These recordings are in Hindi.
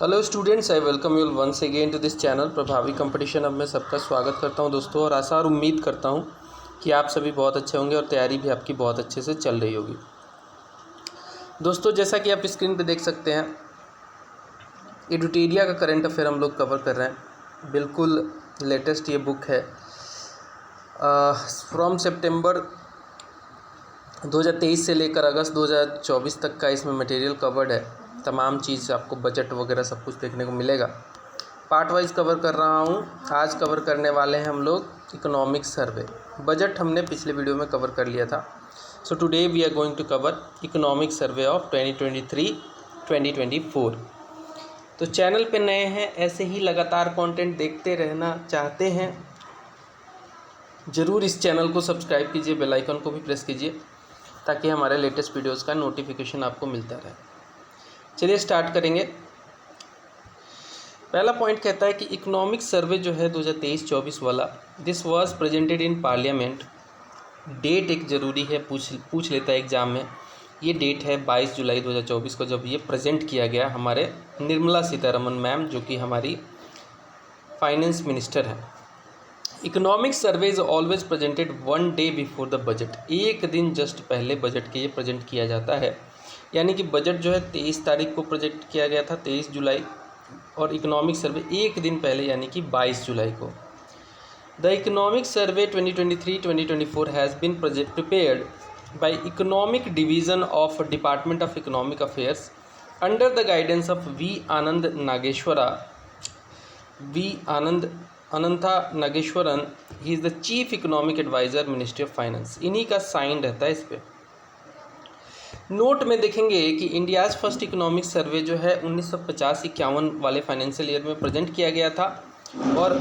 Hello students, I welcome you once again to this channel Prabhavi competition. अब मैं सबका स्वागत करता हूं दोस्तों, और आशा और उम्मीद करता हूं कि आप सभी बहुत अच्छे होंगे और तैयारी भी आपकी बहुत अच्छे से चल रही होगी। दोस्तों, जैसा कि आप स्क्रीन पे देख सकते हैं, एडुटेरिया का करंट अफेयर हम लोग कवर कर रहे हैं। बिल्कुल लेटेस्ट ये बुक है। फ्रॉम सितंबर 2023 से लेकर अगस्त 2024 तक का इसमें मटेरियल कवर्ड है। तमाम चीज़ आपको बजट वगैरह सब कुछ देखने को मिलेगा। पार्ट वाइज कवर कर रहा हूँ। आज कवर करने वाले हैं हम लोग इकोनॉमिक सर्वे। बजट हमने पिछले वीडियो में कवर कर लिया था। So today we are going to cover economic survey of 2023-2024। तो चैनल पे नए हैं, ऐसे ही लगातार कंटेंट देखते रहना चाहते हैं, ज़रूर इस चैनल को सब्सक्राइब कीजिए, बेल आइकन को भी प्रेस कीजिए ताकि हमारे लेटेस्ट वीडियोस का नोटिफिकेशन आपको मिलता रहे। चलिए स्टार्ट करेंगे। पहला पॉइंट कहता है कि इकोनॉमिक सर्वे जो है 2023-24 वाला, this was presented in parliament. Date एक ज़रूरी है, पूछ लेता है एग्ज़ाम में। ये डेट है 22 जुलाई 2024 को, जब ये प्रेजेंट किया गया हमारे निर्मला सीतारमण मैम, जो कि हमारी फाइनेंस मिनिस्टर हैं। Economic survey is always presented 1 day before the budget. एक दिन जस्ट पहले बजट के ये प्रेजेंट किया जाता है। यानी कि बजट जो है 23 तारीख को प्रोजेक्ट किया गया था, 23 जुलाई, और इकोनॉमिक सर्वे एक दिन पहले यानी कि 22 जुलाई को। The economic survey 2023-2024 has been prepared by economic division of department of economic affairs under the guidance of Anantha Nageswaran. He is the chief economic adviser, ministry of finance. इन्हीं का साइन रहता है इस पर। नोट में देखेंगे कि इंडियाज़ फर्स्ट इकोनॉमिक सर्वे जो है 1950-51 वाले फाइनेंशियल ईयर में प्रेजेंट किया गया था, और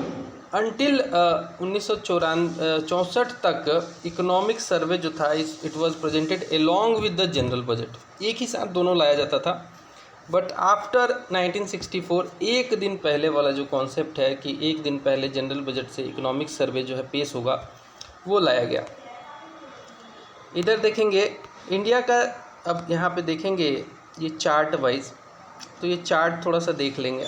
अनटिल 1964 तक इकोनॉमिक सर्वे जो था it was presented along with the general budget. एक ही साथ दोनों लाया जाता था। बट आफ्टर 1964 एक दिन पहले वाला जो कॉन्सेप्ट है कि एक दिन पहले जनरल बजट से इकोनॉमिक सर्वे जो है पेश होगा, वो लाया गया। इधर देखेंगे इंडिया का, अब यहाँ पे देखेंगे ये चार्ट वाइज, तो ये चार्ट थोड़ा सा देख लेंगे।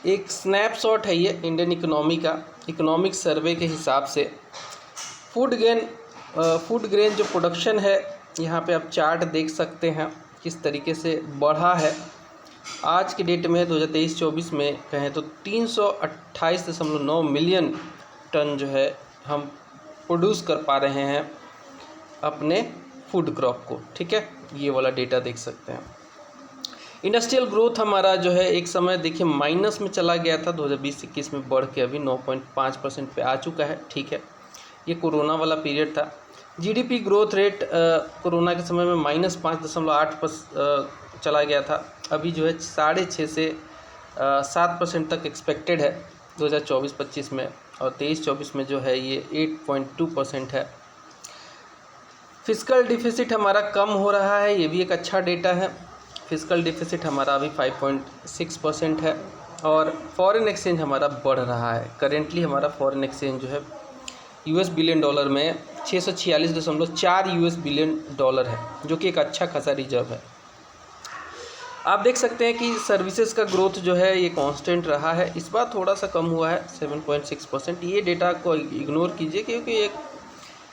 एक स्नैपशॉट है ये इंडियन इकोनॉमी का, इकोनॉमिक सर्वे के हिसाब से। फूड ग्रेन जो प्रोडक्शन है, यहाँ पे आप चार्ट देख सकते हैं किस तरीके से बढ़ा है। आज की डेट में 2023-24 में कहें तो 328.9 मिलियन टन जो है हम प्रोड्यूस कर पा रहे हैं अपने फूड क्रॉप को। ठीक है, ये वाला डेटा देख सकते हैं। इंडस्ट्रियल ग्रोथ हमारा जो है एक समय देखिए माइनस में चला गया था, 2020-21 में बढ़ के अभी 9.5% पे आ चुका है। ठीक है, ये कोरोना वाला पीरियड था। जीडीपी ग्रोथ रेट कोरोना के समय में -5.8 चला गया था। अभी जो है 6.5 से 7% तक एक्सपेक्टेड है 2024-25 में, और 23-24 में जो है ये 8.2% है। फिस्कल डिफिसिट हमारा कम हो रहा है, ये भी एक अच्छा डेटा है। फिस्कल डिफिसिट हमारा अभी 5.6% है, और फॉरेन एक्सचेंज हमारा बढ़ रहा है। करेंटली हमारा फॉरेन एक्सचेंज जो है US बिलियन डॉलर में 646.4 US बिलियन डॉलर है, जो कि एक अच्छा खासा रिजर्व है। आप देख सकते हैं कि सर्विसेज का ग्रोथ जो है ये कांस्टेंट रहा है। इस बार थोड़ा सा कम हुआ है 7.6%। ये डेटा को इग्नोर कीजिए क्योंकि ये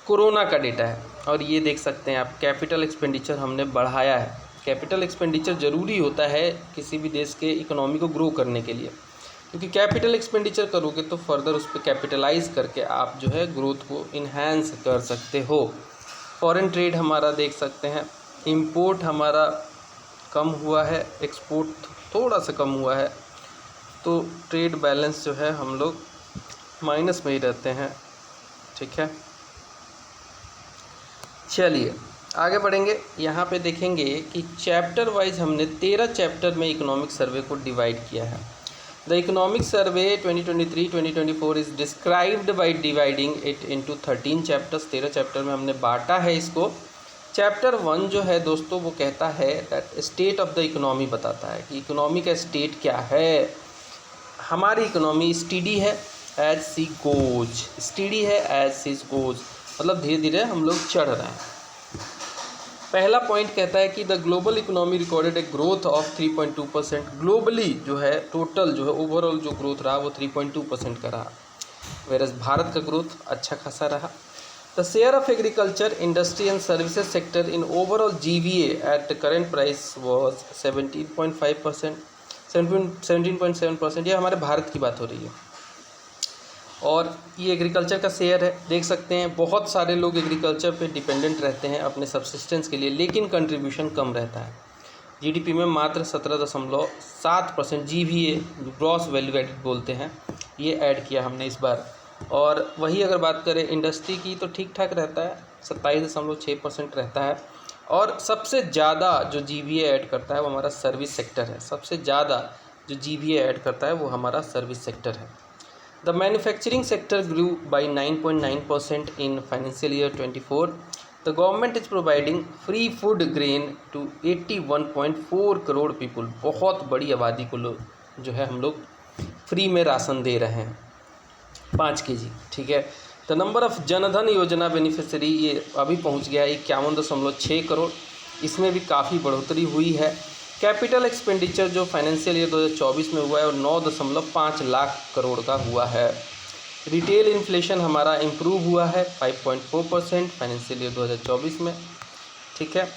कोरोना का डेटा है। और ये देख सकते हैं आप, कैपिटल एक्सपेंडिचर हमने बढ़ाया है। कैपिटल एक्सपेंडिचर ज़रूरी होता है किसी भी देश के इकोनॉमी को ग्रो करने के लिए, क्योंकि कैपिटल एक्सपेंडिचर करोगे तो फर्दर उस पर कैपिटलाइज करके आप जो है ग्रोथ को इन्हांस कर सकते हो। फॉरेन ट्रेड हमारा देख सकते हैं, इंपोर्ट हमारा कम हुआ है, एक्सपोर्ट थोड़ा सा कम हुआ है, तो ट्रेड बैलेंस जो है हम लोग माइनस में ही रहते हैं। ठीक है, चलिए आगे बढ़ेंगे। यहाँ पे देखेंगे कि चैप्टर वाइज हमने 13 चैप्टर में इकोनॉमिक सर्वे को डिवाइड किया है। The economic survey 2023-2024 is described by dividing it into 13 chapters. 13 chapter में हमने बांटा है इसको। चैप्टर 1 जो है दोस्तों वो कहता है that state of the economy, बताता है कि इकोनॉमी का स्टेट क्या है। हमारी इकोनॉमी स्टीडी है एज सी गोज, स्टीडी है एज सी गोज, मतलब धीरे धीरे हम लोग चढ़ रहे हैं। पहला पॉइंट कहता है कि the global economy recorded a growth of 3.2%। Globally जो है टोटल जो है ओवरऑल जो ग्रोथ रहा वो 3.2% का रहा, वेरस भारत का ग्रोथ अच्छा खासा रहा। The share of agriculture, industry and services sector in overall GVA at current price was 17.5%, 17.7%। ये हमारे भारत की बात हो रही है और ये एग्रीकल्चर का शेयर है। देख सकते हैं बहुत सारे लोग एग्रीकल्चर पे डिपेंडेंट रहते हैं अपने सब्सिस्टेंस के लिए, लेकिन कंट्रीब्यूशन कम रहता है। GDP में मात्र 17.7% GVA, ग्रॉस वैल्यू एडिड बोलते हैं, ये ऐड किया हमने इस बार। और वही अगर बात करें इंडस्ट्री की तो ठीक ठाक रहता है, 27.6% रहता है। और सबसे ज़्यादा जो GVA ऐड करता है वो हमारा सर्विस सेक्टर है। सबसे ज़्यादा जो GVA ऐड करता है वो हमारा सर्विस सेक्टर है। The manufacturing sector grew by 9.9% in financial year 24. The government is providing free food grain to 81.4 crore people। बहुत बड़ी आबादी को लोग जो है हम लोग फ्री में राशन दे रहे हैं 5 kg, ठीक है। द नंबर ऑफ जनधन योजना बेनिफिशरी ये अभी पहुंच गया है 51.6 करोड़, इसमें भी काफ़ी बढ़ोतरी हुई है। कैपिटल एक्सपेंडिचर जो फाइनेंशियल ईयर 2024 में हुआ है और 9.5 लाख करोड़ का हुआ है। रिटेल इन्फ्लेशन हमारा इम्प्रूव हुआ है 5.4% फाइनेंशियल ईयर 2024 में, ठीक है।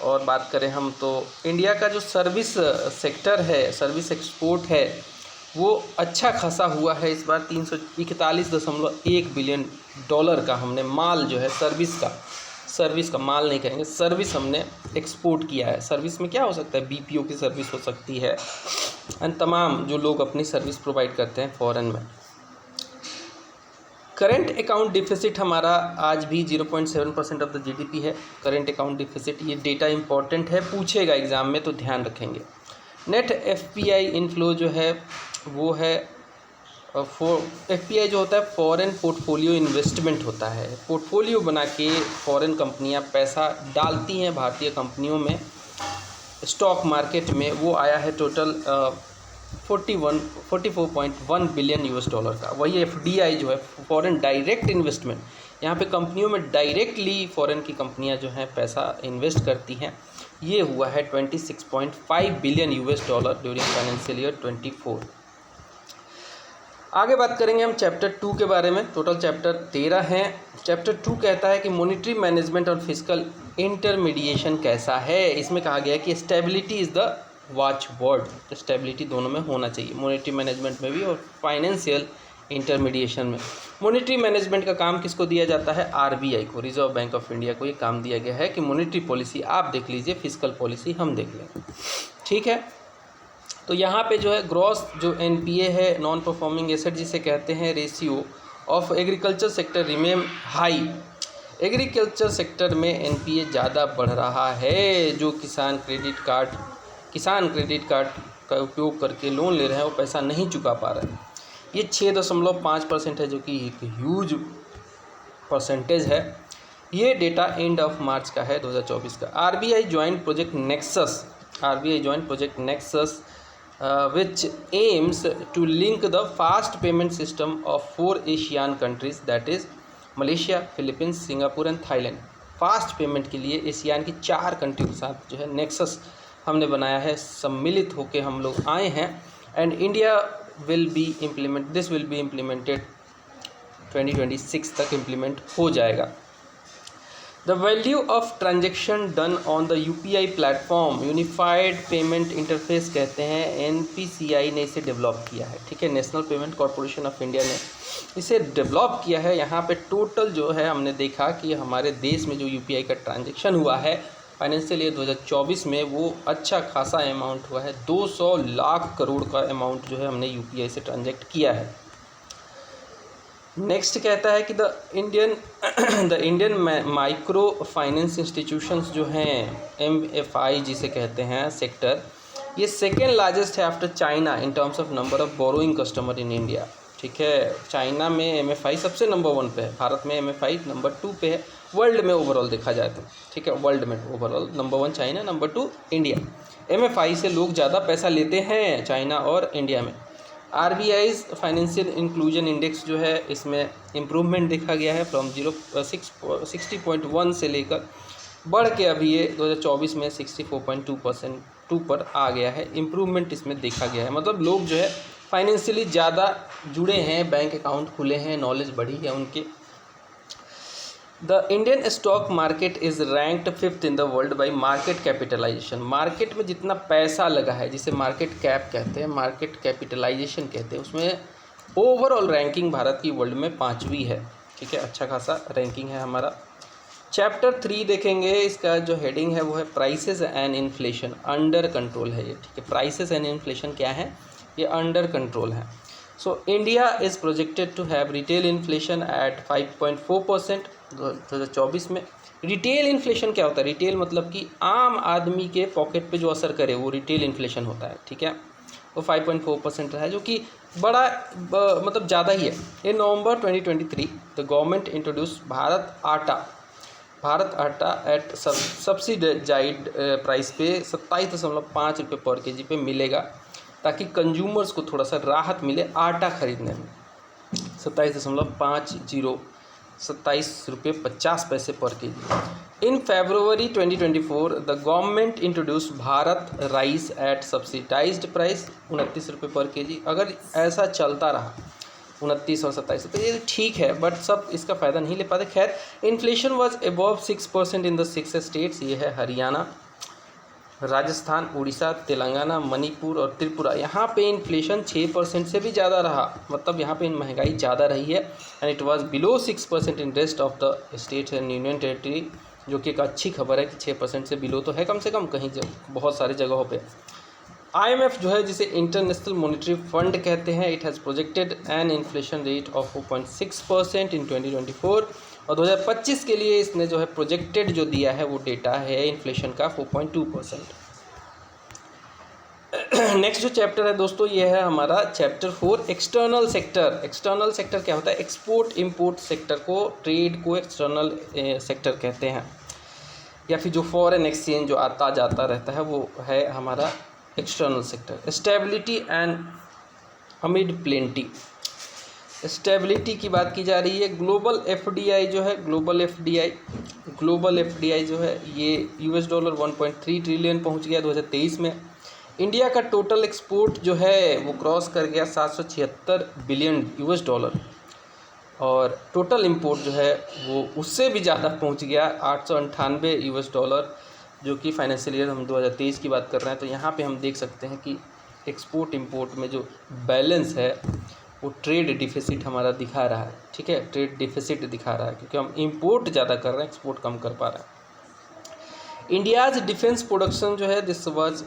और बात करें हम तो इंडिया का जो सर्विस सेक्टर है, सर्विस एक्सपोर्ट है, वो अच्छा खासा हुआ है इस बार। 341.1 बिलियन डॉलर का हमने माल जो है सर्विस का माल नहीं कहेंगे, सर्विस हमने एक्सपोर्ट किया है। सर्विस में क्या हो सकता है, BPO की सर्विस हो सकती है एंड तमाम जो लोग अपनी सर्विस प्रोवाइड करते हैं फॉरेन में। करेंट अकाउंट डिफिसिट हमारा आज भी 0.7% ऑफ द GDP है। करेंट अकाउंट डिफिसिट ये डेटा इंपॉर्टेंट है, पूछेगा एग्जाम में तो ध्यान रखेंगे। नेट FPI इनफ्लो जो है वो है FPI जो होता है फॉरेन पोर्टफोलियो इन्वेस्टमेंट होता है। पोर्टफोलियो बना के फॉरेन कंपनियां पैसा डालती हैं भारतीय कंपनियों में स्टॉक मार्केट में, वो आया है टोटल 44.1 बिलियन US डॉलर का। वही FDI जो है फॉरेन डायरेक्ट इन्वेस्टमेंट, यहाँ पे कंपनियों में डायरेक्टली फॉरेन की कंपनियां जो हैं पैसा इन्वेस्ट करती हैं, ये हुआ है 26.5 billion US dollar during financial year 24। आगे बात करेंगे हम चैप्टर 2 के बारे में। टोटल चैप्टर 13 हैं। चैप्टर 2 कहता है कि मॉनेटरी मैनेजमेंट और फिस्कल इंटरमीडिएशन कैसा है। इसमें कहा गया है कि stability is the watch word. Stability दोनों में होना चाहिए, मॉनेटरी मैनेजमेंट में भी और फाइनेंशियल इंटरमीडिएशन में। मॉनेटरी मैनेजमेंट का काम किसको दिया जाता है, RBI को, रिजर्व बैंक ऑफ इंडिया को ये काम दिया गया है कि मॉनेटरी पॉलिसी आप देख लीजिए, फिस्कल पॉलिसी हम देख लें, ठीक है। तो यहाँ पे जो है ग्रॉस जो NPA है, नॉन परफॉर्मिंग एसेट जिसे कहते हैं, ratio of agriculture sector remain high. Agriculture sector में NPA ज़्यादा बढ़ रहा है। जो किसान क्रेडिट कार्ड का उपयोग करके लोन ले रहे हैं वो पैसा नहीं चुका पा रहे हैं। ये 6.5% है, जो कि एक ह्यूज परसेंटेज है। ये डेटा एंड ऑफ मार्च का है 2024 का। RBI joint project nexus which aims to link the fast payment system of 4 ASEAN countries, that is Malaysia, Philippines, Singapore and Thailand. Fast payment के लिए एशियान की 4 कंट्री के साथ जो है नेक्सस हमने बनाया है, सम्मिलित होकर हम लोग आए हैं। And India will be implemented 2026 तक इम्प्लीमेंट हो जाएगा। The value of transaction done on the UPI platform, unified payment interface कहते हैं, NPCI ने इसे डेवलप किया है, ठीक है। National payment corporation of India ने इसे डेवलप किया है। यहाँ पे टोटल जो है हमने देखा कि हमारे देश में जो UPI का ट्रांजेक्शन हुआ है फाइनेंशियल ईयर 2024 में, वो अच्छा खासा अमाउंट हुआ है। 200 लाख करोड़ का अमाउंट जो है हमने UPI से ट्रांजेक्ट किया है। नेक्स्ट कहता है कि the Indian micro finance institutions जो हैं, MFI जिसे कहते हैं सेक्टर, ये सेकेंड लार्जेस्ट है after China in terms of number of borrowing customer in India, ठीक है। चाइना में MFI सबसे नंबर 1 पे है, भारत में MFI नंबर 2 पे है, वर्ल्ड में ओवरऑल देखा जाए तो, ठीक है। वर्ल्ड में overall number 1 China, number 2 India. MFI से लोग ज़्यादा पैसा लेते हैं चाइना और इंडिया में। RBI's फाइनेंशियल इंक्लूजन इंडेक्स जो है, इसमें इम्प्रूवमेंट देखा गया है फ्रॉम 60.1 से लेकर बढ़ के अभी ये 2024 में 64.2% पर आ गया है। इम्प्रूवमेंट इसमें देखा गया है, मतलब लोग जो है फाइनेंशियली ज़्यादा जुड़े हैं, बैंक अकाउंट खुले हैं, नॉलेज बढ़ी है उनकी। The Indian stock market is ranked 5th in the world by market capitalisation. Market में जितना पैसा लगा है, जिसे मार्केट कैप कहते हैं, मार्केट कैपिटलाइजेशन कहते हैं, उसमें ओवरऑल रैंकिंग भारत की वर्ल्ड में 5वीं है। ठीक है, अच्छा खासा रैंकिंग है हमारा। चैप्टर 3 देखेंगे, इसका जो हेडिंग है वो है prices and inflation under control है ये। ठीक है, प्राइसेस एंड इन्फ्लेशन क्या है, ये अंडर कंट्रोल है। So India is projected to have retail inflation at 5.4% 2024 में। रिटेल इन्फ्लेशन क्या होता है? रिटेल मतलब कि आम आदमी के पॉकेट पे जो असर करे वो रिटेल इन्फ्लेशन होता है। ठीक है, वो 5.4% रहा है, जो कि बड़ा मतलब ज़्यादा ही है। इन नवंबर 2023 द गवर्नमेंट इंट्रोड्यूस भारत आटा एट सब्सिडाइज्ड प्राइस पे 27.5 रुपये पर केजी पे मिलेगा, ताकि कंज्यूमर्स को थोड़ा सा राहत मिले आटा खरीदने में। 27 रुपये 50 पैसे per KG. In February 2024 the government introduce Bharat rice at subsidised price 29 रुपये पर केजी। अगर ऐसा चलता रहा 29 और 27 रुपये, ये ठीक है, बट सब इसका फ़ायदा नहीं ले पाते। खैर, inflation was above 6% in the 6 states. ये है हरियाणा, राजस्थान, उड़ीसा, तेलंगाना, मणिपुर और त्रिपुरा। यहाँ पे इन्फ्लेशन 6% से भी ज़्यादा रहा, मतलब यहाँ पे महंगाई ज़्यादा रही है। And it was below 6% in rest of the states and union territory, जो कि एक अच्छी खबर है कि 6% से बिलो तो है कम से कम कहीं बहुत सारी जगहों पे। IMF जो है, जिसे इंटरनेशनल मॉनेटरी फंड कहते हैं, it has projected an inflation rate of 4.6% in 2024, और 2025 के लिए इसने जो है प्रोजेक्टेड जो दिया है वो डेटा है इन्फ्लेशन का 4.2%। नेक्स्ट जो चैप्टर है दोस्तों, ये है हमारा chapter 4 external sector. External sector क्या होता है? एक्सपोर्ट इम्पोर्ट सेक्टर को, ट्रेड को एक्सटर्नल सेक्टर कहते हैं, या फिर जो फॉरेन एक्सचेंज जो आता जाता रहता है वो है हमारा external sector. Stability and amid plenty. Stability की बात की जा रही है। ग्लोबल एफडीआई जो है, ग्लोबल एफडीआई जो है ये $1.3 ट्रिलियन पहुंच गया 2023 में। इंडिया का टोटल एक्सपोर्ट जो है वो क्रॉस कर गया $776 बिलियन, और टोटल इंपोर्ट जो है वो उससे भी ज़्यादा पहुंच गया $898, जो कि फाइनेंशियल ईयर हम 2023 की बात कर रहे हैं। तो यहाँ पे हम देख सकते हैं कि एक्सपोर्ट इंपोर्ट में जो बैलेंस है वो ट्रेड डिफिसिट हमारा दिखा रहा है। ठीक है, ट्रेड डिफिसिट दिखा रहा है, क्योंकि हम इंपोर्ट ज़्यादा कर रहे हैं, एक्सपोर्ट कम कर पा रहे हैं। इंडियाज़ डिफेंस प्रोडक्शन जो है, दिस वाज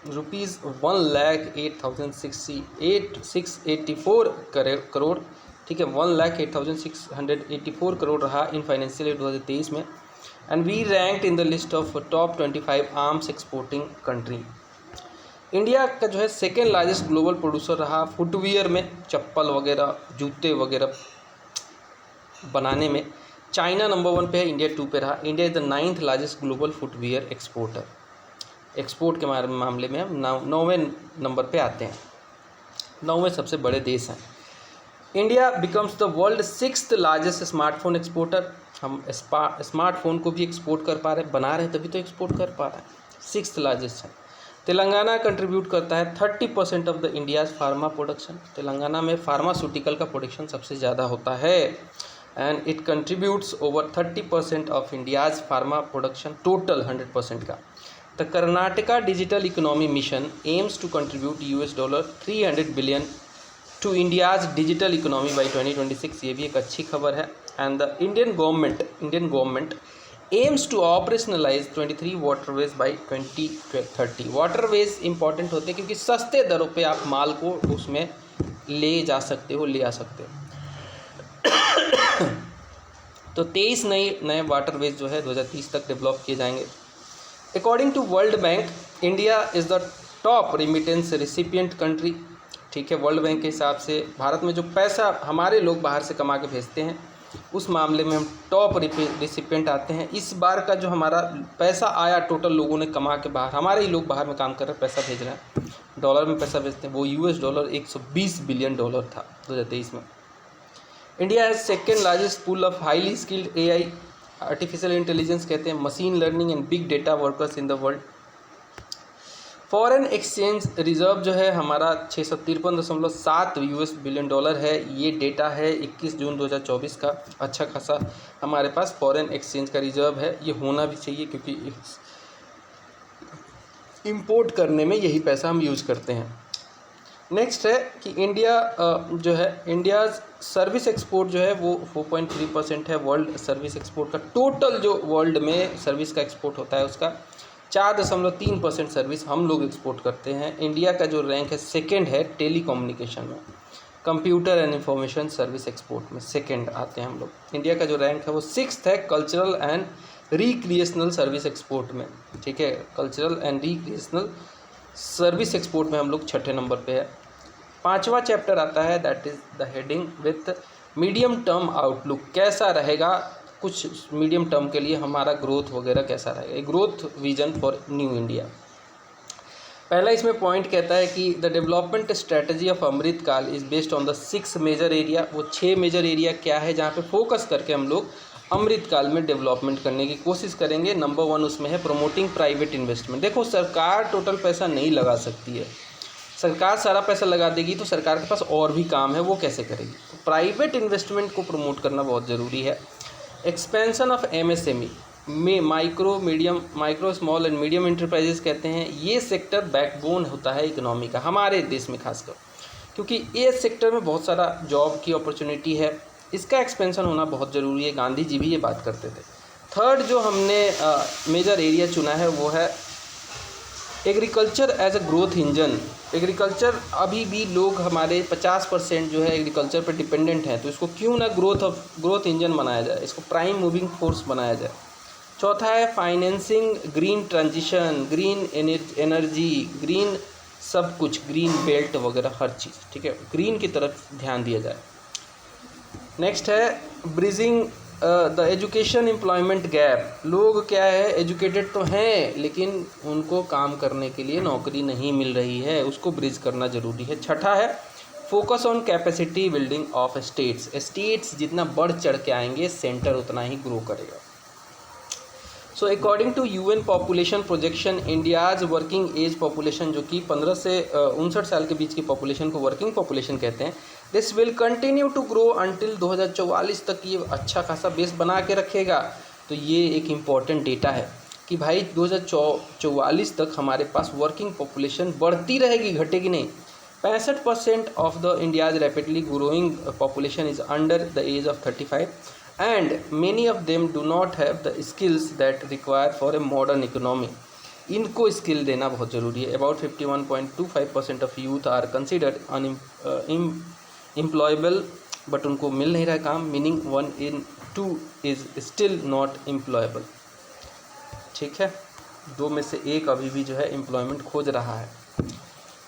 ₹1,08,684 करोड़। ठीक है, 1,08,684 करोड़ रहा इन फाइनेंशियल ईयर 2023 में। And we ranked in the list of top 25 arms exporting country. India का जो है सेकेंड लार्जेस्ट ग्लोबल प्रोड्यूसर रहा फुटवियर में, चप्पल वगैरह, जूते वगैरह बनाने में। चाइना नंबर 1 पे है, इंडिया 2 पे रहा। India is the 9th largest global footwear exporter. Export के मामले में हम 9वें नंबर पे आते हैं, 9वें सबसे बड़े देश हैं। India becomes the world 6th largest smartphone exporter. हम स्मार्टफोन को भी एक्सपोर्ट कर पा रहे हैं, बना रहे हैं तभी तो एक्सपोर्ट कर पा रहे हैं, 6th लार्जेस्ट है। तेलंगाना कंट्रीब्यूट करता है 30% of the India's pharma production. Telangana में फार्मास्यूटिकल का प्रोडक्शन सबसे ज़्यादा होता है, and it contributes over 30% of India's pharma production, total 100% का। The Karnataka digital economy mission aims to contribute $300 billion to India's digital economy by 2026। ये भी एक अच्छी खबर है। And the Indian government aims to operationalise 23 waterways by 2030। Waterways important होते हैं क्योंकि सस्ते दरों पे आप माल को उसमें ले जा सकते हो, ले आ सकते हो। तो 23 नए वाटरवेज जो है 2030 तक डेवलप किए जाएंगे। According to World Bank, India is the top remittance recipient country. ठीक है, वर्ल्ड बैंक के हिसाब से भारत में जो पैसा हमारे लोग बाहर से कमा के भेजते हैं, उस मामले में हम टॉप रिसिपिएंट आते हैं। इस बार का जो हमारा पैसा आया, टोटल लोगों ने कमा के बाहर, हमारे ही लोग बाहर में काम कर रहे हैं, पैसा भेज रहे हैं, डॉलर में पैसा भेजते हैं, वो $120 बिलियन था 2023 में। India has second largest pool of highly skilled AI artificial intelligence कहते हैं, machine learning and big data workers in the world. Foreign exchange reserve जो है हमारा 653.7 यूएस बिलियन डॉलर है। ये डेटा है 21 जून 2024 का। अच्छा खासा हमारे पास फॉरेन एक्सचेंज का रिजर्व है, ये होना भी चाहिए क्योंकि इंपोर्ट करने में यही पैसा हम यूज करते हैं। नेक्स्ट है कि इंडिया जो है, इंडिया सर्विस एक्सपोर्ट जो है वो 4.3% है वर्ल्ड सर्विस एक्सपोर्ट का। टोटल जो वर्ल्ड में सर्विस का एक्सपोर्ट होता है उसका 4.3% सर्विस हम लोग एक्सपोर्ट करते हैं। इंडिया का जो रैंक है सेकंड है टेलीकम्युनिकेशन में, computer and information service export में सेकंड आते हैं हम लोग। इंडिया का जो रैंक है वो 6th है cultural and recreational service export में, ठीक है। Cultural and recreational service export में हम लोग 6ठे नंबर पे है। 5वां चैप्टर आता है, that is the heading with medium term outlook. कैसा रहेगा कुछ मीडियम टर्म के लिए हमारा ग्रोथ वगैरह कैसा रहेगा, growth vision for new India. पहला इसमें पॉइंट कहता है कि the development strategy of Amritkaal is based on the 6 major area. वो 6 मेजर एरिया क्या है जहाँ पे फोकस करके हम लोग अमृतकाल में डेवलपमेंट करने की कोशिश करेंगे। नंबर 1 उसमें है प्रमोटिंग प्राइवेट इन्वेस्टमेंट। देखो सरकार टोटल पैसा नहीं लगा सकती है, सरकार सारा पैसा लगा देगी तो सरकार के पास और भी काम है, वो कैसे करेगी। तो प्राइवेट इन्वेस्टमेंट को प्रमोट करना बहुत ज़रूरी है। एक्सपेंशन ऑफ एमएसएमई में micro small and medium enterprises कहते हैं। ये सेक्टर बैकबोन होता है इकोनॉमी का हमारे देश में खासकर, क्योंकि ये सेक्टर में बहुत सारा जॉब की अपॉर्चुनिटी है, इसका एक्सपेंशन होना बहुत ज़रूरी है। गांधी जी भी ये बात करते थे। थर्ड जो हमने मेजर एरिया चुना है वो है agriculture as a growth engine. Agriculture अभी भी लोग हमारे 50% जो है एग्रीकल्चर पर डिपेंडेंट हैं, तो इसको क्यों ना ग्रोथ इंजन बनाया जाए, इसको प्राइम मूविंग फोर्स बनाया जाए। चौथा है financing green transition, green energy, green सब कुछ, ग्रीन बेल्ट वगैरह हर चीज़, ठीक है, ग्रीन की तरफ ध्यान दिया जाए। नेक्स्ट है bridging the education employment gap. लोग क्या है एजुकेटेड तो हैं लेकिन उनको काम करने के लिए नौकरी नहीं मिल रही है, उसको ब्रिज करना ज़रूरी है। छठा है focus on capacity building of states. States जितना बढ़ चढ़ के आएंगे सेंटर उतना ही ग्रो करेगा। So according to UN population projection, India's working age population जो कि 15 से 59 साल के बीच की पॉपुलेशन को वर्किंग पॉपुलेशन कहते हैं, this will continue to grow until 2044 तक ये अच्छा खासा बेस बना के रखेगा। तो ये एक इम्पॉर्टेंट डेटा है कि भाई 2044 तक हमारे पास वर्किंग पॉपुलेशन बढ़ती रहेगी, घटेगी नहीं। 65% of the India's rapidly growing population is under the age of 35 and many of them do not have the skills that required for a modern economy. इनको स्किल देना बहुत ज़रूरी है। About 51.25% of youth are considered unemployable, but उनको मिल नहीं रहा काम, meaning 1 in 2 is still not employable। ठीक है, 2 में से 1 अभी भी जो है एम्प्लॉयमेंट खोज रहा है।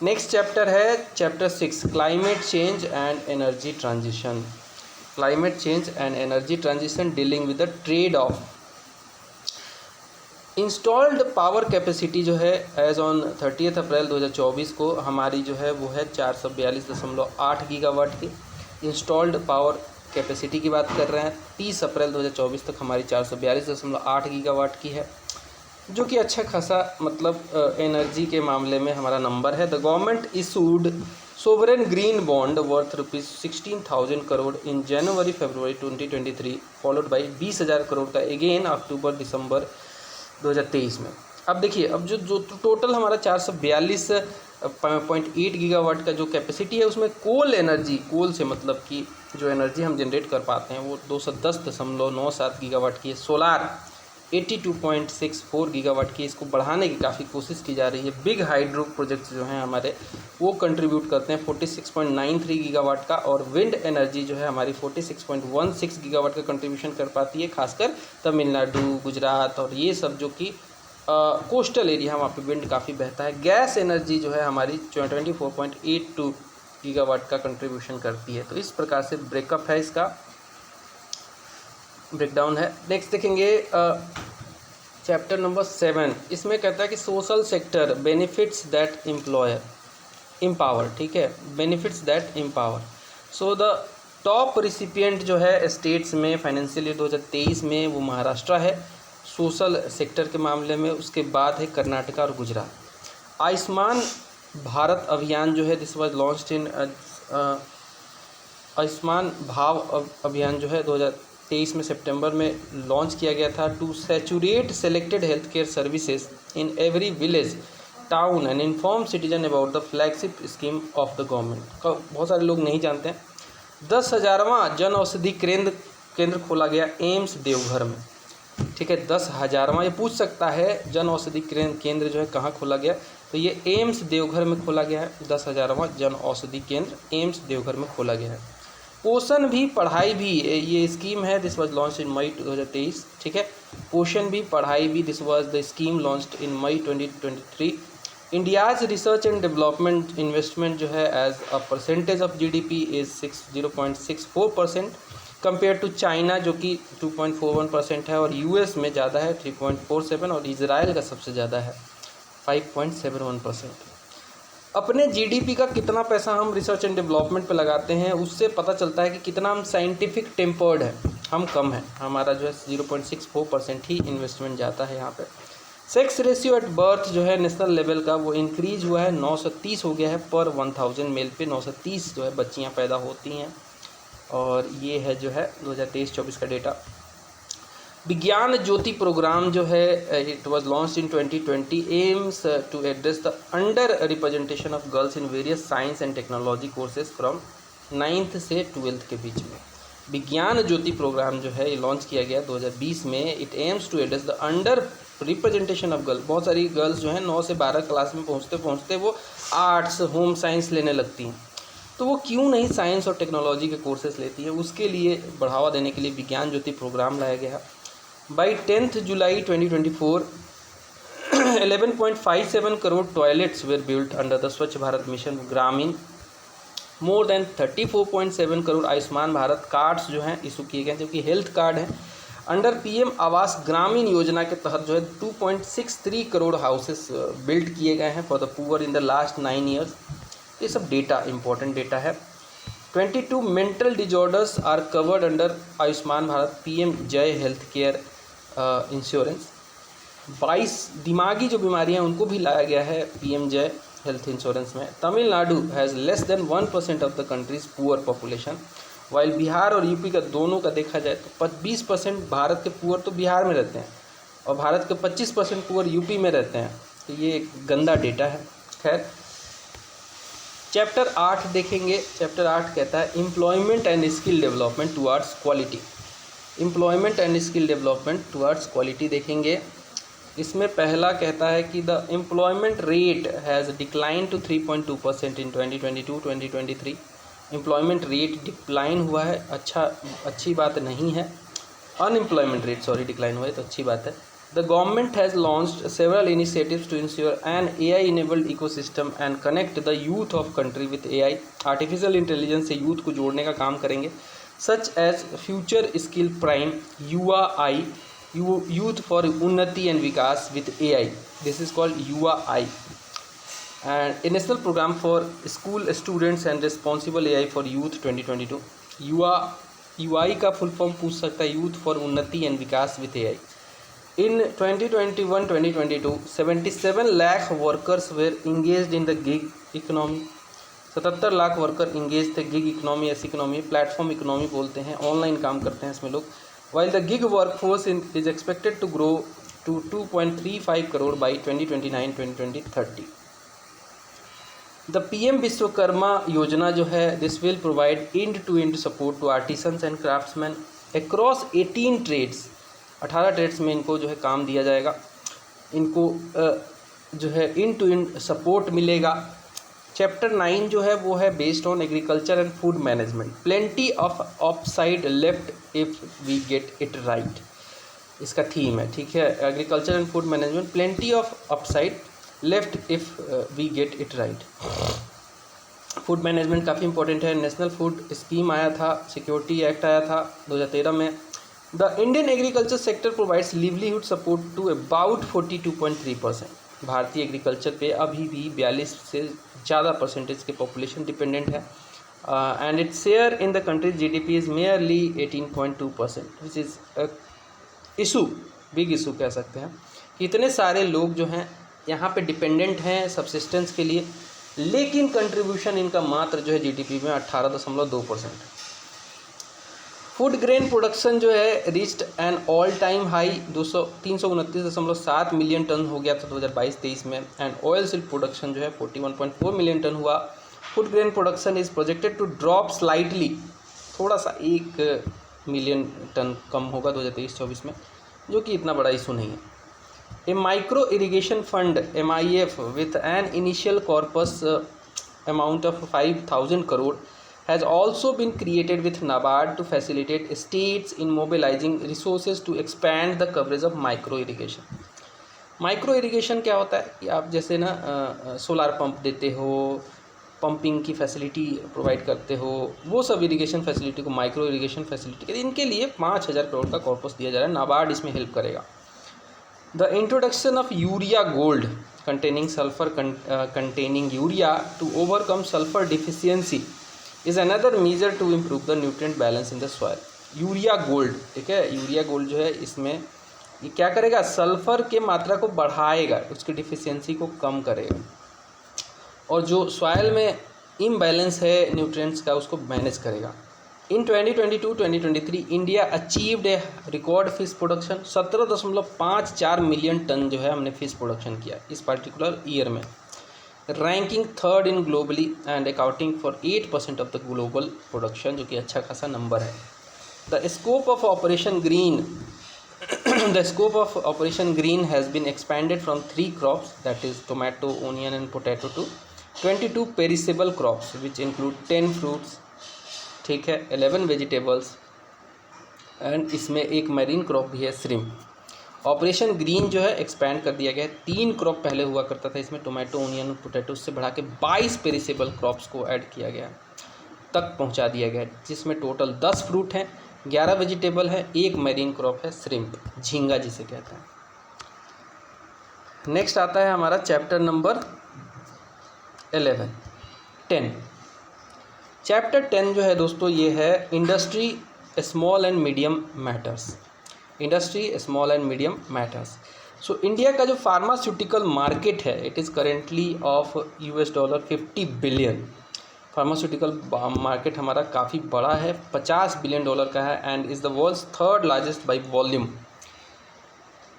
नेक्स्ट चैप्टर है chapter 6 climate change and energy transition. Climate change and energy transition dealing with the trade off. Installed power capacity जो है एज ऑन 30 अप्रैल 2024 को हमारी जो है वो है 442.8 गीगावाट की इंस्टॉल्ड पावर कैपेसिटी की बात कर रहे हैं। 30 अप्रैल 2024 तक हमारी 442.8 गीगावाट की है, जो कि अच्छा खासा मतलब एनर्जी के मामले में हमारा नंबर है। The government issued sovereign green bond worth ₹16,000 crore in जनवरी-फरवरी 2023, फॉलोड बाई 20,000 करोड़ का अगेन अक्टूबर-दिसंबर 2023 में। अब देखिए, अब जो टोटल हमारा 442.8 गीगावाट का जो कैपेसिटी है उसमें कोल एनर्जी, कोल से मतलब कि जो एनर्जी हम जनरेट कर पाते हैं वो 210.97 गीगावाट की है। सोलार 82.64 गीगावाट की, इसको बढ़ाने की काफ़ी कोशिश की जा रही है। बिग हाइड्रो प्रोजेक्ट्स जो हैं हमारे वो कंट्रीब्यूट करते हैं 46.93 गीगावाट का, और विंड एनर्जी जो है हमारी 46.16 गीगावाट का कंट्रीब्यूशन कर पाती है, खासकर तमिलनाडु, गुजरात और ये सब जो कि कोस्टल एरिया वहाँ पे विंड काफ़ी बहता है। गैस एनर्जी जो है हमारी 24.82 गीगावाट का कंट्रीब्यूशन करती है। तो इस प्रकार से ब्रेकअप है, इसका ब्रेकडाउन है। नेक्स्ट देखेंगे चैप्टर नंबर 7। इसमें कहता है कि social sector benefits that empower, ठीक है, benefits that empower. So the top recipient जो है स्टेट्स में फाइनेंशियल ईयर 2023 में वो महाराष्ट्र है सोशल सेक्टर के मामले में, उसके बाद है कर्नाटका और गुजरात। आयुष्मान भारत अभियान जो है दिस वाज लॉन्च्ड इन आयुष्मान भाव अभियान जो है 2023 में सितंबर में लॉन्च किया गया था to saturate selected health care services in every village town and inform citizen about the flagship scheme of the government. बहुत सारे लोग नहीं जानते हैं। 10,000वां जन औषधि केंद्र खोला गया एम्स देवघर में। ठीक है, 10,000वां, ये पूछ सकता है जन औषधि केंद्र जो है कहाँ खोला गया, तो ये एम्स देवघर में खोला गया है। 10,000वां जन औषधि केंद्र एम्स देवघर में खोला गया है। पोषण भी पढ़ाई भी ये स्कीम है, this was launch in May 2023। ठीक है, पोषण भी पढ़ाई भी, this was the scheme launched in May 2023। India's research and development investment जो है as a percentage of GDP is 0.64% compare to China जो कि 2.41% है, और यूएस में ज़्यादा है 3.47%, और इजराइल का सबसे ज़्यादा है 5.71%। अपने जीडीपी का कितना पैसा हम रिसर्च एंड डेवलपमेंट पे लगाते हैं उससे पता चलता है कि कितना हम साइंटिफिक टेम्पर्ड है, हम कम है। हमारा जो है 0.64% ही इन्वेस्टमेंट जाता है यहाँ पे। सेक्स रेशियो एट बर्थ जो है नेशनल लेवल का वो इंक्रीज हुआ है, 930 हो गया है पर 1000 मेल पे 930 जो है बच्चियाँ पैदा होती हैं, और ये है जो है 2023-24 का डेटा। विज्ञान ज्योति प्रोग्राम जो है it was launched in 2020 aims to address the under representation of girls in various science and technology courses from 9th से 12th के बीच में। विज्ञान ज्योति प्रोग्राम जो है ये लॉन्च किया गया 2020 में। It aims to address the under representation of girls. बहुत सारी गर्ल्स जो हैं 9 से 12 क्लास में पहुँचते पहुँचते वो आर्ट्स होम साइंस लेने लगती हैं, तो वो क्यों नहीं साइंस और टेक्नोलॉजी के कोर्सेज लेती हैं, उसके लिए बढ़ावा देने के लिए विज्ञान ज्योति प्रोग्राम लाया गया। By 10th July 2024 11.57 crore toilets were built under the Swachh Bharat mission Grameen. More than 34.7 crore Ayushman Bharat cards जो हैं इशू किए गए, जो कि हेल्थ कार्ड हैं। अंडर पीएम आवास ग्रामीण योजना के तहत जो है 2.63 करोड़ हाउसेस बिल्ड किए गए हैं for the poor in the last 9 years. ये सब डेटा इंपॉर्टेंट डेटा है। 22 mental disorders are covered under Ayushman Bharat PM Jay health care insurance. 22 दिमागी जो बीमारियां उनको भी लाया गया है पीएम जय हेल्थ इंश्योरेंस में। Tamil Nadu has less than 1% of the countries poor population, while Bihar और यूपी का दोनों का देखा जाए तो 20% भारत के पुअर तो बिहार में रहते हैं और भारत के 25% पुअर यूपी में रहते हैं, तो ये एक गंदा डेटा है। खैर, चैप्टर 8 देखेंगे। चैप्टर 8 कहता है employment and skill development towards quality. Employment and skill development towards quality देखेंगे। इसमें पहला कहता है कि the employment rate has decline to 3.2% in 2022-2023। Employment rate decline हुआ है, अच्छी बात नहीं है। अनएम्प्लॉयमेंट रेट डिक्लाइन हुआ है तो अच्छी बात है। The government has launched several initiatives to ensure an AI-enabled ecosystem and connect the youth of country with AI. Artificial intelligence से यूथ को जोड़ने का काम करेंगे, such as Future Skill Prime, युवा आई, Youth for उन्नति and Vikas with AI. This is called युवा आई. And a national program for school students and responsible AI for youth 2022. UI का फुल फॉर्म पूछ सकता है, यूथ फॉर उन्नति and Vikas with AI. In 2021-2022, 77 lakh workers were engaged in the gig economy. 77 lakh worker engage थे गिग इकोनॉमी। ऐसी इकोनॉमी प्लेटफॉर्म इकोनॉमी बोलते हैं, ऑनलाइन काम करते हैं इसमें लोग। While the gig workforce is expected to grow to 2.35 crore by 2029-2030। The PM Vishwakarma Yojana जो है this will provide end to end support to artisans and craftsmen across 18 trades. 18 trades में इनको जो है काम दिया जाएगा, इनको जो है इन टू इन सपोर्ट मिलेगा। चैप्टर 9 जो है वो है based on agriculture and food management. Plenty of upside left if we get it right, इसका थीम है। ठीक है, agriculture and food management, plenty of upside left if we get it right. Food management काफ़ी इंपॉर्टेंट है। नेशनल फूड स्कीम आया था, सिक्योरिटी एक्ट आया था 2013 में। The Indian agriculture sector provides livelihood support to about 42.3%। भारतीय एग्रीकल्चर पे अभी भी 42 से ज़्यादा परसेंटेज के पॉपुलेशन डिपेंडेंट है। and its share in the country's GDP is merely 18.2%, which is a issue, big issue कह सकते हैं कि इतने सारे लोग जो हैं यहाँ पे डिपेंडेंट हैं सब्सिस्टेंस के लिए, लेकिन कंट्रीब्यूशन इनका मात्र जो है GDP में 18.2%। फूड ग्रेन प्रोडक्शन जो है reached an all time high 329.7 million tonne हो गया था 2022-23 में, एंड ऑयल सिल्क प्रोडक्शन जो है 41.4 मिलियन टन हुआ। Food grain production is projected to drop slightly, थोड़ा सा 1 मिलियन टन कम होगा 2023-24 में, जो कि इतना बड़ा इशू नहीं है। A micro irrigation fund MIF with an initial corpus amount of 5,000 crore has also been created with NABARD to facilitate states in mobilizing resources to expand the coverage of micro irrigation। Micro irrigation क्या होता है कि आप जैसे ना सोलार पंप देते हो, पंपिंग की फैसिलिटी प्रोवाइड करते हो, वो सब इरिगेशन फैसिलिटी को माइक्रो इरिगेशन फैसिलिटी कहते हैं। इनके लिए 5,000 करोड़ का कॉर्पस दिया जा रहा है, नाबार्ड इसमें हेल्प करेगा। The introduction of urea gold containing sulphur containing urea to overcome sulphur deficiency is another major to improve the nutrient balance in the soil. Urea gold, ठीक है, यूरिया गोल्ड जो है इसमें ये क्या करेगा, सल्फर के मात्रा को बढ़ाएगा, उसकी डिफिशियंसी को कम करेगा, और जो सॉइल में इम्बैलेंस है न्यूट्रिएंट्स का उसको मैनेज करेगा। In 2022-2023 India achieved a record fish production, 17.54 million ton जो है हमने फिश प्रोडक्शन किया इस पर्टिकुलर ईयर में, ranking 3rd in globally and accounting for 8% of the global production, जो कि अच्छा खासा नंबर है। The scope of operation green the scope of operation green has been expanded from 3 crops, that is tomato, onion and potato, to 22 perishable crops which include 10 fruits, ठीक है, 11 vegetables एंड इसमें एक मैरीन क्रॉप भी है, श्रिम्प। ऑपरेशन ग्रीन जो है एक्सपैंड कर दिया गया है, 3 क्रॉप पहले हुआ करता था इसमें, टोमेटो, ओनियन, पोटैटो, से बढ़ा के 22 पेरिसेबल क्रॉप्स को ऐड किया गया तक पहुंचा दिया गया, जिसमें टोटल 10 फ्रूट हैं, 11 वेजिटेबल है, 1 मैरीन क्रॉप है, श्रिम्प, झींगा जिसे कहते हैं। नेक्स्ट आता है हमारा चैप्टर नंबर 10। चैप्टर 10 जो है दोस्तों ये है industry small and medium matters. Industry small and medium matters. So India का जो फार्मास्यूटिकल मार्केट है it is currently of $50 billion. Pharmaceutical market हमारा काफ़ी बड़ा है, $50 बिलियन का है, and is the world's 3rd largest by volume.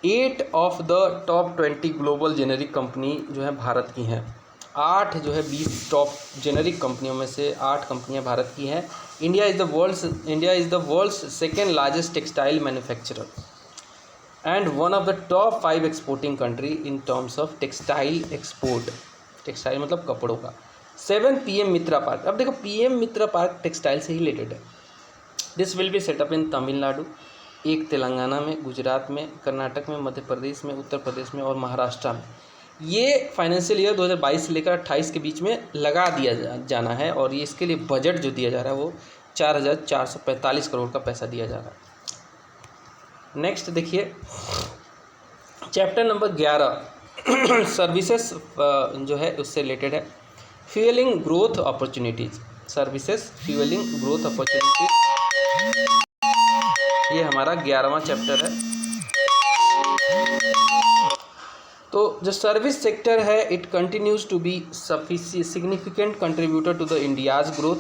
8 of the top 20 global generic company जो है भारत की हैं। 8 जो है 20 टॉप जेनेरिक कंपनियों में से 8 कंपनियां भारत की हैं। India is the world's 2nd largest textile manufacturer and one of the top 5 exporting country in terms of textile export. Textile मतलब कपड़ों का। 7 PM मित्रा पार्क। अब देखो PM मित्रा पार्क टेक्सटाइल से ही रिलेटेड है। दिस विल बी सेटअप इन तमिलनाडु, एक तेलंगाना में, गुजरात में, कर्नाटक में, मध्य प्रदेश में, उत्तर प्रदेश में और महाराष्ट्र में। ये फाइनेंशियल ईयर 2022 से लेकर 28 के बीच में लगा दिया जाना है, और ये इसके लिए बजट जो दिया जा रहा है वो 4,445 करोड़ का पैसा दिया जा रहा है। नेक्स्ट देखिए चैप्टर नंबर 11 सर्विसेज जो है उससे रिलेटेड है। Fuelling growth opportunities, services fuelling growth opportunities, ये हमारा 11वां चैप्टर है। तो जो सर्विस सेक्टर है it continues to be significant contributor to the India's growth,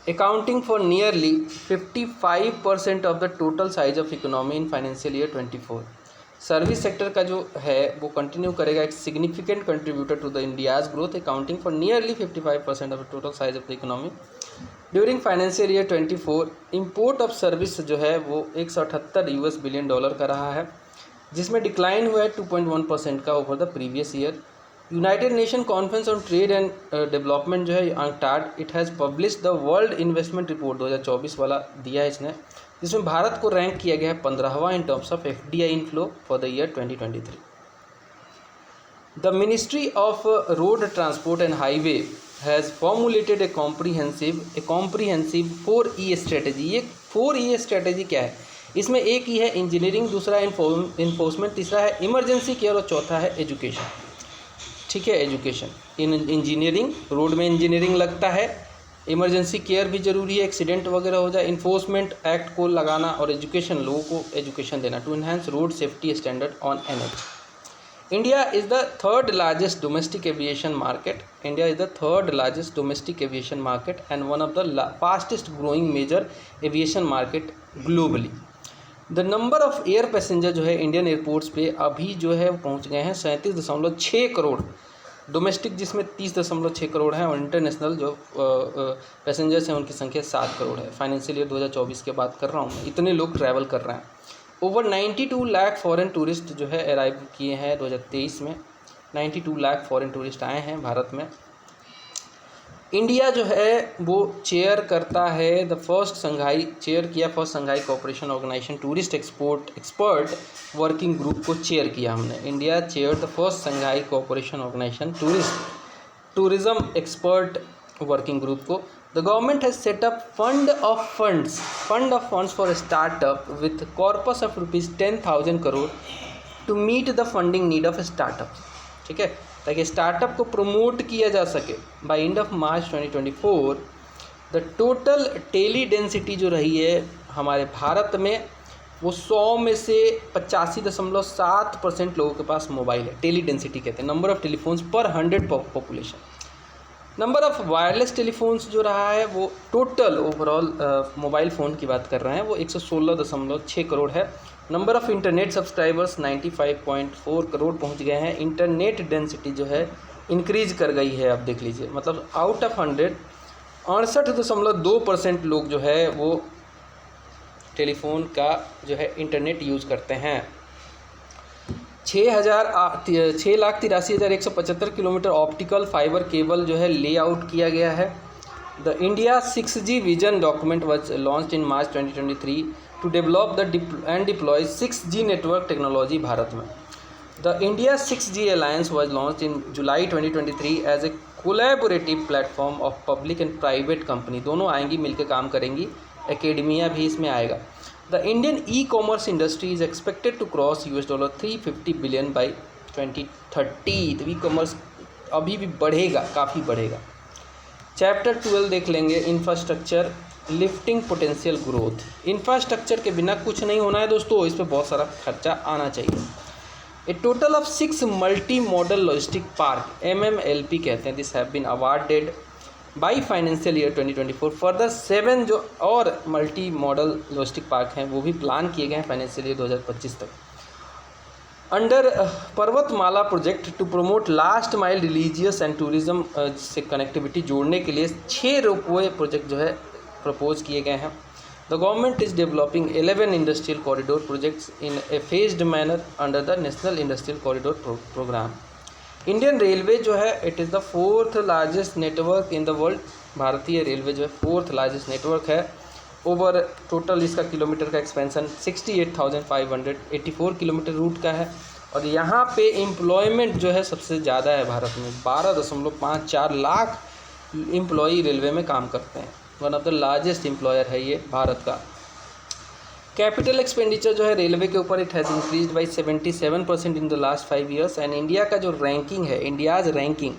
accounting for nearly 55% of the total size of economy in financial year 24। Service sector का जो है वो कंटिन्यू करेगा एक significant contributor to the India's growth, accounting for nearly 55% of the total size of the economy during financial year 24। Import of service जो है वो $178 बिलियन का रहा है, जिसमें डिक्लाइन हुआ है 2.1% का over the previous year. United nation conference on trade and development जो है UNCTAD, it has publish the world investment report 2024 वाला दिया है इसने, जिसमें भारत को रैंक किया गया है 15वां in terms of FDI inflow for the year 2023। The ministry of road transport and highway has formulated a comprehensive 4E strategy. ये 4E स्ट्रेटेजी क्या है? इसमें एक ही है इंजीनियरिंग, दूसरा इन्फोर्समेंट, तीसरा है इमरजेंसी केयर और चौथा है एजुकेशन। ठीक है, एजुकेशन। इन इंजीनियरिंग, रोड में इंजीनियरिंग लगता है, इमरजेंसी केयर भी ज़रूरी है, एक्सीडेंट वगैरह हो जाए, इन्फोर्समेंट एक्ट को लगाना और एजुकेशन, लोगों को एजुकेशन देना to enhance road safety standard on NH। India is the third largest domestic aviation market. India is the third largest domestic aviation market and one of the fastest growing major aviation market globally. The number of air passenger जो है इंडियन एयरपोर्ट्स पे अभी जो है पहुंच गए हैं 37.6 करोड़, डोमेस्टिक जिसमें 30.6 करोड़ है और इंटरनेशनल जो पैसेंजर्स हैं उनकी संख्या 7 करोड़ है। फाइनेंशियल ईयर 2024 की बात कर रहा हूँ, इतने लोग ट्रैवल कर रहे हैं। ओवर 92 लाख फॉरेन टूरिस्ट जो है अराइव किए हैं 2023 में, 92 लाख फॉरेन टूरिस्ट आए हैं भारत में। इंडिया जो है वो चेयर करता है first Shanghai cooperation organisation tourist expert working group को चेयर किया हमने। India chair the first Shanghai cooperation organisation tourism expert working group को। The government has set up fund of funds for a startup with corpus of rupees 10,000 crore to meet the funding need of startups। ठीक है, ताकि स्टार्टअप को प्रमोट किया जा सके। By end of March 2024 the total teledensity जो रही है हमारे भारत में वो 100 में से 85.7% लोगों के पास मोबाइल है। टेली डेंसिटी कहते हैं नंबर ऑफ टेलीफोन्स पर 100 population. Number of wireless telephones जो रहा है वो टोटल ओवरऑल मोबाइल फ़ोन की बात कर रहे हैं वो 116.6 करोड़ है। Number of internet subscribers 95.4 crore पहुंच गए हैं। इंटरनेट डेंसिटी जो है इंक्रीज कर गई है, आप देख लीजिए, मतलब आउट ऑफ 100 68.2% लोग जो है वो टेलीफोन का जो है इंटरनेट यूज़ करते हैं। 6,83,175 किलोमीटर ऑप्टिकल फाइबर केबल जो है लेआउट किया गया है। The India 6G vision document was launched in March 2023 to develop and deploy 6G network technology Bharat में। The India 6G alliance was launched in July 2023 as a collaborative platform of public and private company, दोनों आएंगी मिलकर काम करेंगी, एकेडमिया भी इसमें आएगा। The Indian e-commerce industry is expected to cross $350 billion by 2030। तो e-commerce अभी भी बढ़ेगा, काफ़ी बढ़ेगा। चैप्टर 12 देख लेंगे, infrastructure lifting potential growth. Infrastructure के बिना कुछ नहीं होना है दोस्तों, इस पर बहुत सारा खर्चा आना चाहिए। A total of 6 multi model logistic park MMLP कहते हैं, this have been awarded by financial year 2024। Further 7 जो और मल्टी मॉडल लॉजिस्टिक पार्क हैं वो भी प्लान किए गए हैं फाइनेंशियल ईयर 2025 तक। Under Parvatmala project to promote last mile religious and tourism से कनेक्टिविटी जोड़ने के लिए 6 रोपवे प्रोजेक्ट जो है प्रपोज किए गए हैं। The government is developing 11 industrial corridor projects in a phased manner under the national industrial corridor programme. Indian railway जो है it is the 4th largest network in the world. भारतीय रेलवे जो है 4th लार्जेस्ट नेटवर्क है। ओवर टोटल इसका किलोमीटर का एक्सपेंशन 68,584 किलोमीटर रूट का है और यहाँ पे एम्प्लॉयमेंट जो है सबसे ज़्यादा है भारत में, 12.54 लाख एम्प्लॉई रेलवे में काम करते हैं। One of the largest employer है ये भारत का। कैपिटल एक्सपेंडिचर जो है रेलवे के ऊपर it has increase by 77% in the last 5 years. And India का जो रैंकिंग है, India's ranking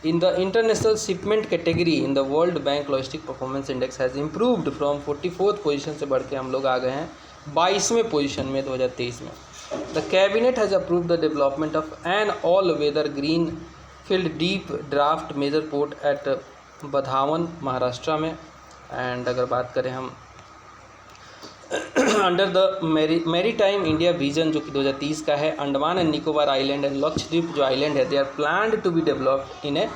in the international shipment category in the world bank logistic performance index has improved from 44th position से बढ़ के हम लोग आ गए हैं 22वें पोजीशन में 2023 में। The cabinet has approved the development of an all weather green field deep draft major port at Vadhavan Maharashtra में। एंड अगर बात करें हम under the maritime India vision जो कि 2030 का है, Andaman and Nicobar island and Lakshadweep जो आइलैंड है they are planned to be developed in a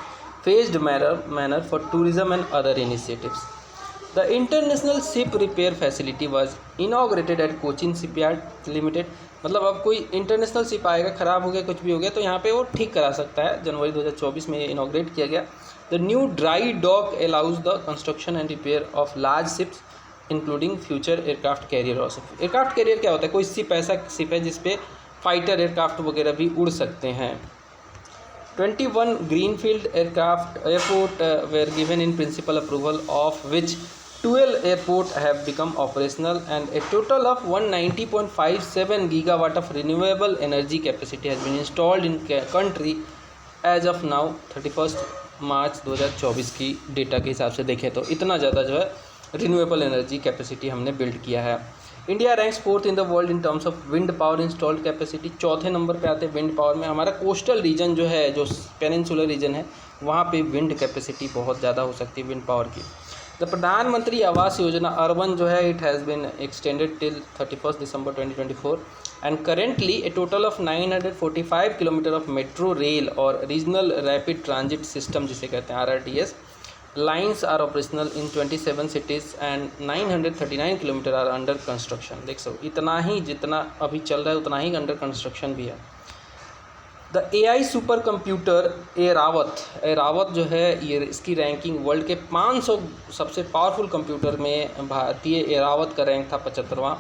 phased manner for tourism and other initiatives. The international ship repair facility was inaugurated eight Cochin shipyard limited. मतलब अब कोई इंटरनेशनल शिप आएगा, ख़राब हो गया, कुछ भी हो गया तो यहाँ पे वो ठीक करा सकता है। जनवरी 2024 में इनॉग्रेट किया गया। The new dry dock allows the construction and repair of large ships including future aircraft carrier. और एयरक्राफ्ट कैरियर क्या होता है? कोई शिप ऐसा शिप है जिसपे फाइटर एयरक्राफ्ट वगैरह भी उड़ सकते हैं। 21 greenfield airport were given in principle approval of which 12 airport have become operational and a total of 190.57 gigawatt of renewable energy capacity has been installed in country as of now 31 March 2024 की डेटा के हिसाब से देखें तो इतना ज़्यादा जो है रिन्यूएबल एनर्जी कैपेसिटी हमने बिल्ड किया है। India ranks 4th in the world in terms of wind power installed capacity, चौथे नंबर पे आते हैं विंड पावर में। हमारा कोस्टल रीजन जो है, जो पेनिनसुलर रीजन है, वहाँ पे विंड कैपेसिटी बहुत ज़्यादा हो सकती है विंड पावर की। द प्रधानमंत्री आवास योजना अर्बन जो है, it has been extended till 31 December 2024 and currently a total of 945 kilometre of metro rail और रीजनल रैपिड ट्रांजिट सिस्टम जिसे कहते हैं RRTS lines are operational in 27 cities and 939 kilometre are under construction. देख सको इतना ही जितना अभी चल रहा है उतना ही अंडर कंस्ट्रक्शन भी है। The AI super computer Airavat जो है, ये इसकी रैंकिंग वर्ल्ड के 500 सबसे पावरफुल कंप्यूटर में भारतीय एरावत का रैंक था 75वां।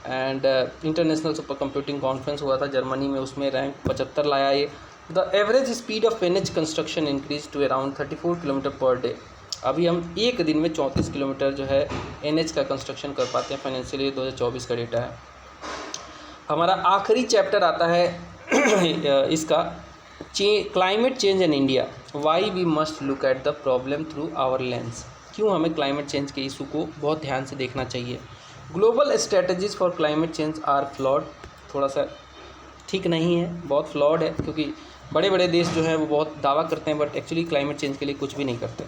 And international super computing conference हुआ था जर्मनी में, उसमें रैंक 75 लाया ये। The average speed of NH construction increase to around 34 kilometre per day. अभी हम एक दिन में 34 किलोमीटर जो है NH का कंस्ट्रक्शन कर पाते हैं। फाइनेंशियल ईयर 2024 का डेटा है। हमारा आखिरी चैप्टर आता है इसका climate change in India, why we must look at the problem through our lens. क्यों हमें क्लाइमेट चेंज के इशू को बहुत ध्यान से देखना चाहिए। Global strategies for climate change are flawed, थोड़ा सा ठीक नहीं है, बहुत फ्लॉड है, क्योंकि बड़े बड़े देश जो हैं वो बहुत दावा करते हैं बट एक्चुअली क्लाइमेट चेंज के लिए कुछ भी नहीं करते।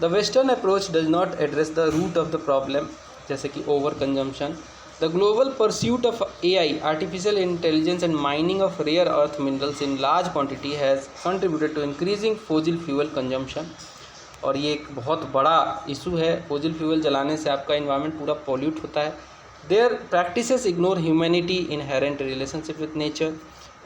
The western approach does not address the root of the problem, जैसे कि over consumption. The global pursuit of AI artificial intelligence and mining of rare earth minerals in large quantity has contributed to increasing fossil fuel consumption. और ये एक बहुत बड़ा इशू है। फॉसिल फ्यूल जलाने से आपका इन्वायरमेंट पूरा पॉल्यूट होता है। Their practices ignore humanity inherent relationship with nature.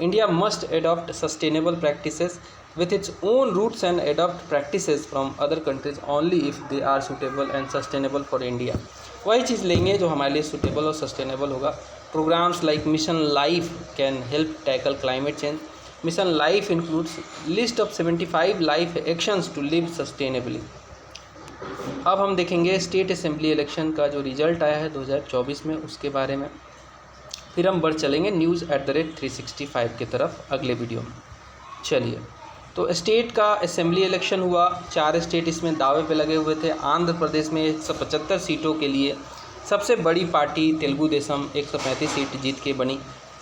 India must adopt sustainable practices with its own roots and adopt practices from other countries only if they are suitable and sustainable for India। वही चीज़ लेंगे जो हमारे लिए suitable और sustainable होगा। Programs like Mission Life can help tackle climate change। Mission Life includes list of 75 life actions to live sustainably। अब हम देखेंगे स्टेट असेंबली इलेक्शन का जो रिजल्ट आया है 2024 में, उसके बारे में। फिर हम बढ़ चलेंगे news@365 की तरफ अगले वीडियो में। चलिए, तो स्टेट का असेंबली इलेक्शन हुआ, 4 स्टेट इसमें दावे पे लगे हुए थे। आंध्र प्रदेश में 175 सीटों के लिए सबसे बड़ी पार्टी तेलुगु देशम 135 सीट जीत के बनी।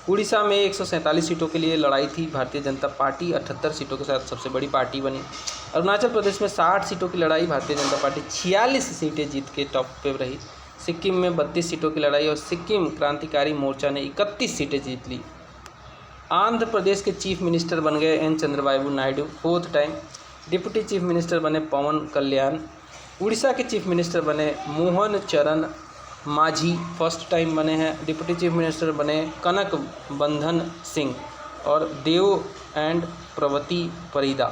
उड़ीसा में 147 सीटों के लिए लड़ाई थी, भारतीय जनता पार्टी 78 सीटों के साथ सबसे बड़ी पार्टी बनी। अरुणाचल प्रदेश में 60 सीटों की लड़ाई, भारतीय जनता पार्टी 46 सीटें जीत के टॉप पे रही। सिक्किम में 32 सीटों की लड़ाई और सिक्किम क्रांतिकारी मोर्चा ने 31 सीटें जीत ली। आंध्र प्रदेश के चीफ मिनिस्टर बन गए N Chandrababu Naidu 4th time. Deputy chief minister बने पवन कल्याण। उड़ीसा के चीफ मिनिस्टर बने मोहन चरण माझी 1st टाइम बने हैं। डिप्टी चीफ मिनिस्टर बने कनक बंधन सिंह और देव एंड प्रवती परिदा।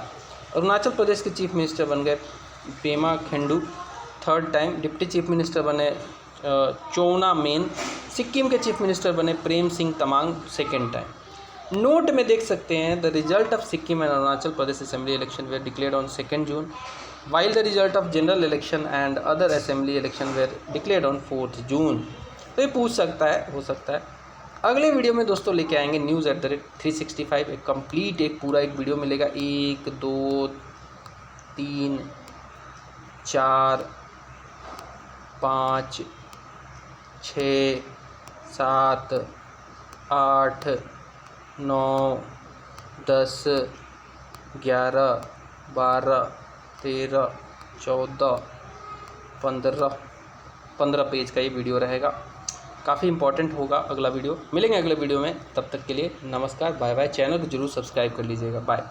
अरुणाचल प्रदेश के चीफ मिनिस्टर बन गए Pema Khandu 3rd time. Deputy chief minister बने चौना मेन। सिक्किम के चीफ मिनिस्टर बने Prem Singh Tamang 2nd time. Note में देख सकते हैं the result of Sikkim and Arunachal Pradesh assembly election were declared on 2 June while the result of general election and other assembly election were declared on 4th जून। तो ये पूछ सकता है, हो सकता है। अगले वीडियो में दोस्तों लेके आएंगे news@365 एक कंप्लीट एक पूरा एक वीडियो मिलेगा। 1 2 3 4 5 6 7 8 9 10 11 12 13 14 15 पेज का ये वीडियो रहेगा। काफ़ी इंपॉर्टेंट होगा अगला वीडियो। मिलेंगे अगले वीडियो में, तब तक के लिए नमस्कार, बाय बाय। चैनल को जरूर सब्सक्राइब कर लीजिएगा। बाय।